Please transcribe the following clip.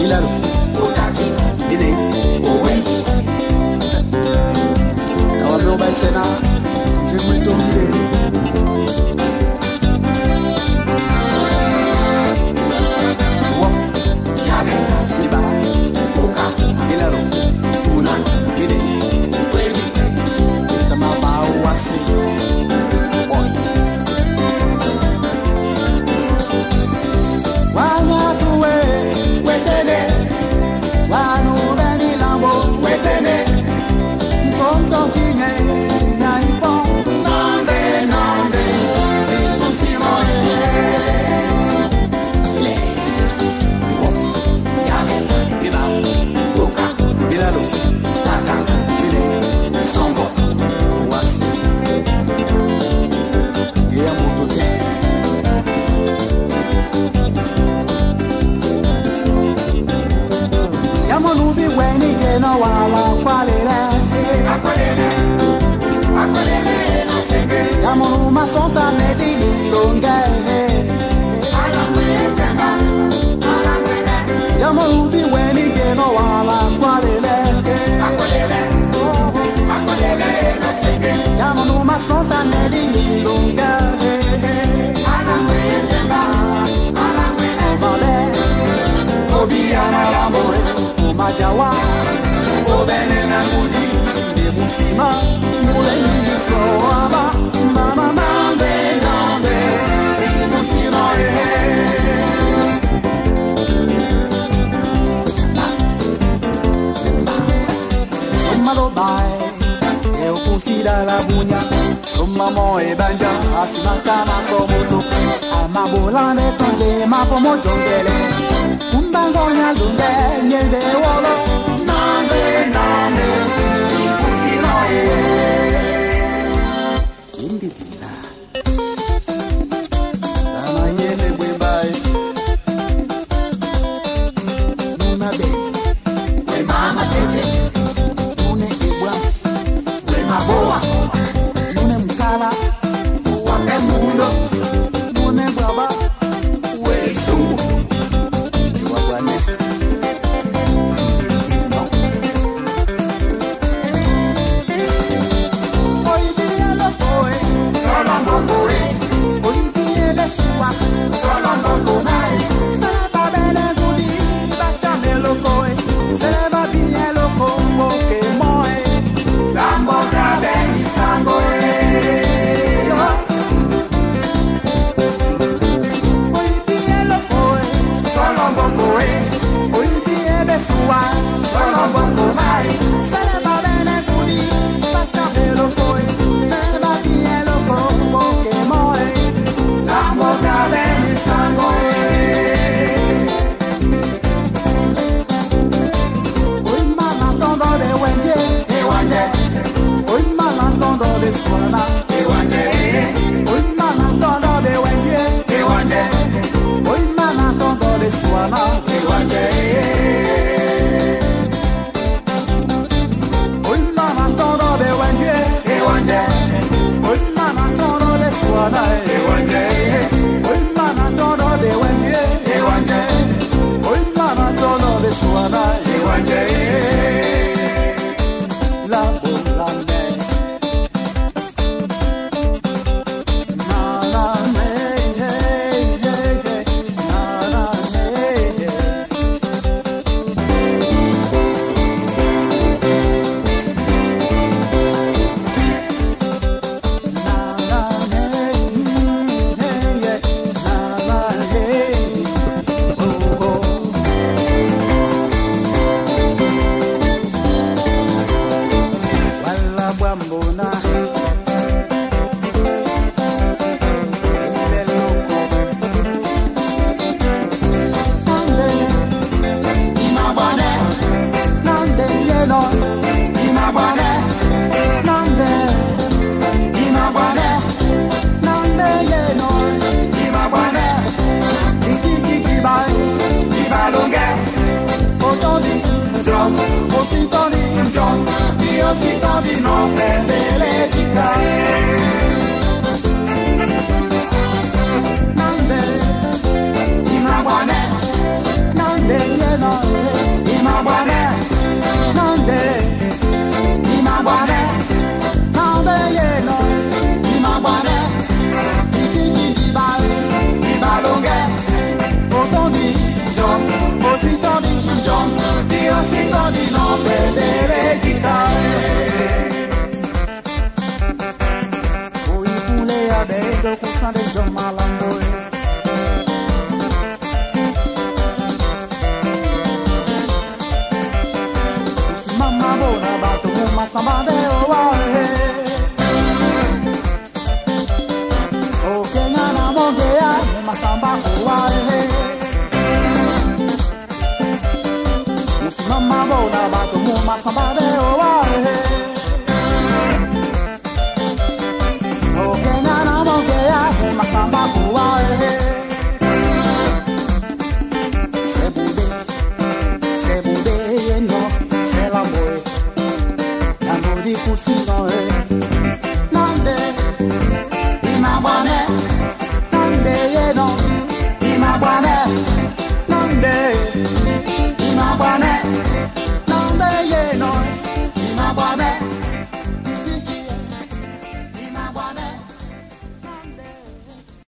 Ilaro, Otaki, Ine, Oweki. Now I know by Sena, Jimmy Tommy. Jawa, Obene na Mudi, de Musima, Muleni de Soaba, Mama Nande, Nande, de Musima, Somalo Bai, eu considero la bunha, Somamo e Banja, Asimaka Makomoto, Amabolane Tonde, Mapomo Jongele. Bangonya lunde nyende wolo nande nande kusinoe indi bila dama yele bwembae nuna be we mama tete nune ibwa we maboa nune mkala wape mundo nune baba we sungu Nande, masamba de owa o kenga na mongea masamba owa musimama bona bato mu masamba de owa o kenga na mongea masamba owa se bude no se la moe na no di kusino